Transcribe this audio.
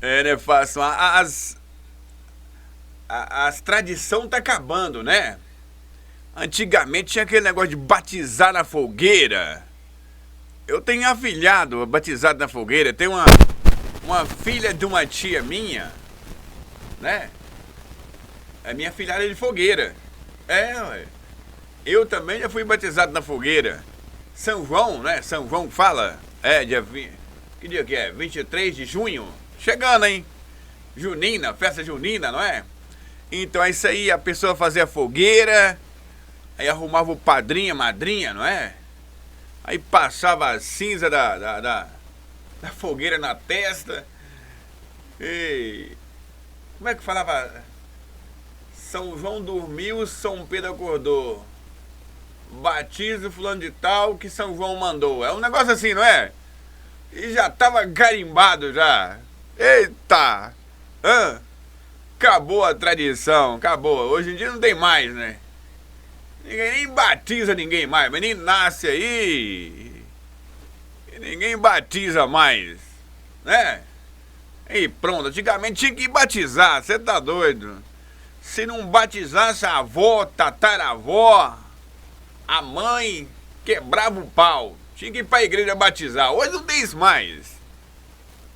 É, né, fácil. As tradições tá acabando, né? Antigamente tinha aquele negócio de batizar na fogueira. Eu tenho afilhado batizado na fogueira. Tem uma filha de uma tia minha, né? É minha filhada de fogueira. É, ué. Eu também já fui batizado na fogueira. São João, né? São João fala. É, dia 20. Que dia que é? 23 de junho. Chegando, hein? Junina, festa junina, não é? Então é isso aí, a pessoa fazia fogueira, aí arrumava o padrinho, a madrinha, não é? Aí passava a cinza da fogueira na testa. E. Como é que falava? São João dormiu, São Pedro acordou. Batiza fulano de tal que São João mandou. É um negócio assim, não é? E já tava carimbado já. Eita! Hã? Acabou a tradição, acabou. Hoje em dia não tem mais, né? Ninguém nem batiza ninguém mais. Menino nasce aí e ninguém batiza mais, né? E pronto, antigamente tinha que batizar, você tá doido? Se não batizasse a avó, tataravó, a mãe, quebrava o pau. Tinha que ir pra igreja batizar. Hoje não tem isso mais.